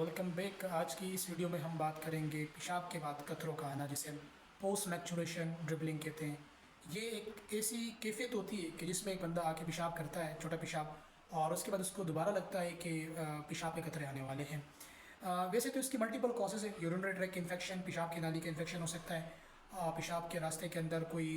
Welcome back. आज की इस वीडियो में हम बात करेंगे पेशाब के बाद कतरों का आना, जिसे हम पोस्ट मैक्चुरेशन ड्रिबलिंग कहते हैं। ये एक ऐसी कैफियत होती है कि जिसमें एक बंदा आके पेशाब करता है, छोटा पेशाब, और उसके बाद उसको दोबारा लगता है कि पेशाब के कतरे आने वाले हैं। वैसे तो इसकी मल्टीपल कॉजेज़ है। यूरिनरी ट्रैक इन्फेक्शन, पेशाब की नाली का इन्फेक्शन हो सकता है। पेशाब के रास्ते के अंदर कोई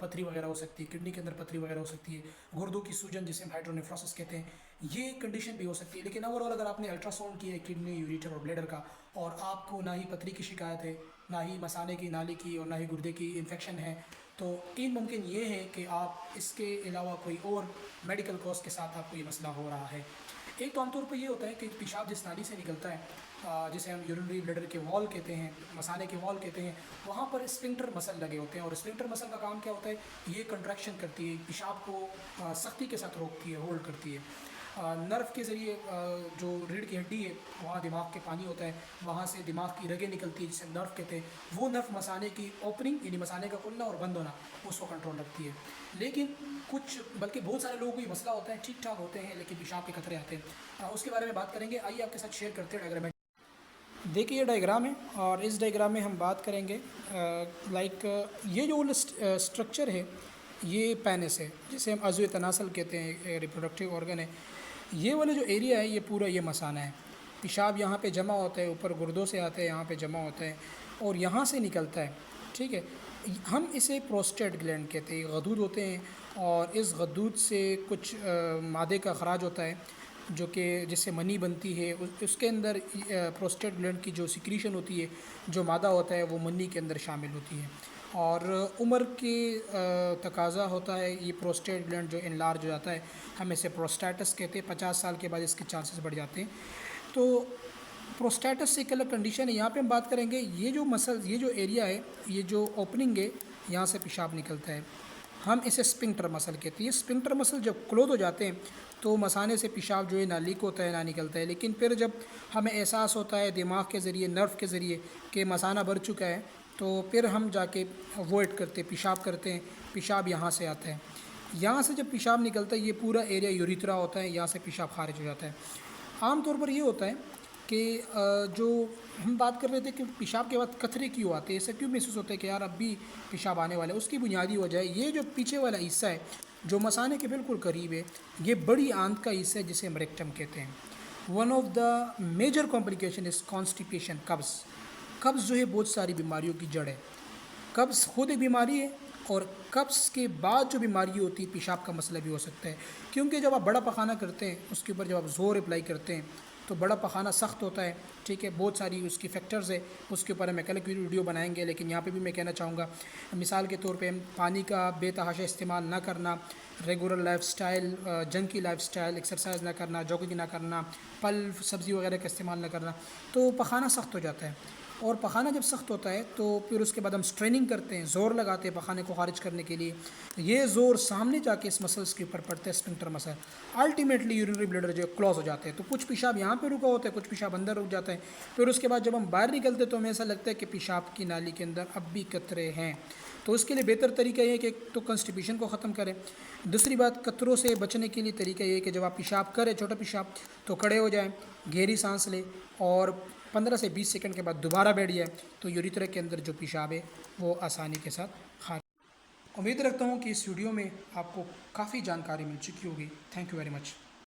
पथरी वगैरह हो सकती है, किडनी के अंदर पथरी वगैरह हो सकती है, गुर्दों की सूजन जिसे हम हाइड्रोनेफ्रोसिस कहते हैं, ये कंडीशन भी हो सकती है। लेकिन ओवरऑल अगर आपने अल्ट्रासाउंड किया है किडनी, यूरेटर और ब्लैडर का, और आपको ना ही पथरी की शिकायत है, ना ही मसाने की नाली की, और ना ही गुर्दे की इन्फेक्शन है, तो इन मुमकिन ये है कि आप इसके अलावा कोई और मेडिकल कॉज के साथ आपको ये मसला हो रहा है। एक तो आमतौर पर ये होता है कि पेशाब जिस नाली से निकलता है, जिसे हम यूरिनरी ब्लैडर के वॉल कहते हैं, मसाने के वॉल कहते हैं, वहाँ पर स्फिंक्टर मसल लगे होते हैं। और स्फिंक्टर मसल का काम क्या होता है? ये कंट्रैक्शन करती है, पेशाब को सख्ती के साथ रोकती है, होल्ड करती है। नर्व के ज़रिए जो रीढ़ की हड्डी है, वहाँ दिमाग के पानी होता है, वहाँ से दिमाग की रगें निकलती है जिसे नर्व कहते हैं। वो नर्व मसाने की ओपनिंग यानी मसाने का खुलना और बंद होना, उसको कंट्रोल रखती है। लेकिन कुछ, बल्कि बहुत सारे लोगों को ये मसला होता है, ठीक ठाक होते हैं लेकिन पेशाब के खतरे आते हैं। उसके बारे में बात करेंगे। आइए आपके साथ शेयर करते हैं डायग्राम। देखिए ये डायग्राम है, और इस डायग्राम में हम बात करेंगे ये जो स्ट्रक्चर है, ये पेनिस है जिसे हम अज़्व तनासल कहते हैं, रिप्रोडक्टिव ऑर्गन है। ये वाला जो एरिया है ये पूरा ये मसाना है। पेशाब यहाँ पे जमा होता है, ऊपर गुर्दों से आता है, यहाँ पे जमा होता है और यहाँ से निकलता है। ठीक है, हम इसे प्रोस्टेट ग्लैंड कहते हैं। गदूद होते हैं और इस गदूद से कुछ मादे का खराज होता है जो कि जिससे मनी बनती है। उसके अंदर प्रोस्टेट ग्लैंड की जो सिक्रीशन होती है, जो मादा होता है, वो मनी के अंदर शामिल होती है। और उम्र के तकाजा होता है ये प्रोस्टेट ग्लैंड जो इनलार्ज हो जाता है, हम इसे प्रोस्टेटस कहते हैं। 50 साल के बाद इसके चांसेस बढ़ जाते हैं। तो प्रोस्टेटस एक अलग कंडीशन है। यहाँ पे हम बात करेंगे ये जो मसल, ये जो एरिया है, ये जो ओपनिंग है, यहाँ से पेशाब निकलता है, हम इसे स्पिंक्टर मसल कहते हैं। स्पिंक्टर मसल जब क्लोज हो जाते हैं तो मसाने से पेशाब जो है ना लीक होता है ना निकलता है। लेकिन फिर जब हमें एहसास होता है दिमाग के ज़रिए, नर्व के ज़रिए कि मसाना भर चुका है, तो फिर हम जाके अवॉइड करते, पेशाब करते हैं। पेशाब यहाँ से आता है, यहाँ से जब पेशाब निकलता है ये पूरा एरिया यूरिथ्रा होता है, यहाँ से पेशाब खारिज हो जाता है। आम तौर पर ये होता है कि जो हम बात कर रहे थे कि पेशाब के बाद कतरे क्यों आते हैं, ऐसा क्यों महसूस होता है कि यार अब भी पेशाब आने वाला है, उसकी बुनियादी वजह है ये जो पीछे वाला हिस्सा है जो मसाने के बिल्कुल करीब है, ये बड़ी आंत का हिस्सा है जिसे हम रेक्टम कहते हैं। One of the major complication is constipation, कब्ज़। कब्ज़ जो है बहुत सारी बीमारियों की जड़ है। कब्ज़ खुद एक बीमारी है, और कब्ज़ के बाद जो बीमारी होती है पेशाब का मसला भी हो सकता है। क्योंकि जब आप बड़ा पखाना करते हैं, उसके ऊपर जब आप ज़ोर अप्लाई करते हैं तो बड़ा पखाना सख्त होता है। ठीक है, बहुत सारी उसकी फैक्टर्स है, उसके ऊपर हम कल की वीडियो बनाएंगे। लेकिन यहाँ पे भी मैं कहना चाहूँगा, मिसाल के तौर पे पानी का बेतहाशा इस्तेमाल ना करना, regular lifestyle, junky lifestyle, exercise ना करना, जॉगिंग ना करना, फल सब्ज़ी वगैरह का इस्तेमाल ना करना, तो पखाना सख्त हो जाता है। और पखाना जब सख्त होता है तो फिर उसके बाद हम स्ट्रेनिंग करते हैं, ज़ोर लगाते हैं पखाने को खारिज करने के लिए। ये ज़ोर सामने जाके इस मसल्स के ऊपर पड़ता है, sphincter muscle. Ultimately urinary bladder जो क्लोज हो जाते हैं, तो कुछ पेशाब यहाँ पे रुका होता है, कुछ पेशाब अंदर रुक जाता है। फिर उसके बाद जब हम बाहर निकलते हैं तो हमें ऐसा लगता है कि पेशाब की नाली के अंदर अब भी कतरे हैं। तो उसके लिए बेहतर तरीका ये है कि तो कंस्टिपेशन को ख़त्म करें। दूसरी बात, कतरों से बचने के लिए तरीका ये है कि जब आप पेशाब करें, छोटा पेशाब, तो खड़े हो जाएं, गहरी सांस लें और 15 से 20 सेकंड के बाद दोबारा बैठ जाए, तो यूरिथ्रा के अंदर जो पेशाब है वो आसानी के साथ खारिज। उम्मीद रखता हूँ कि इस वीडियो में आपको काफ़ी जानकारी मिल चुकी होगी। Thank you very much.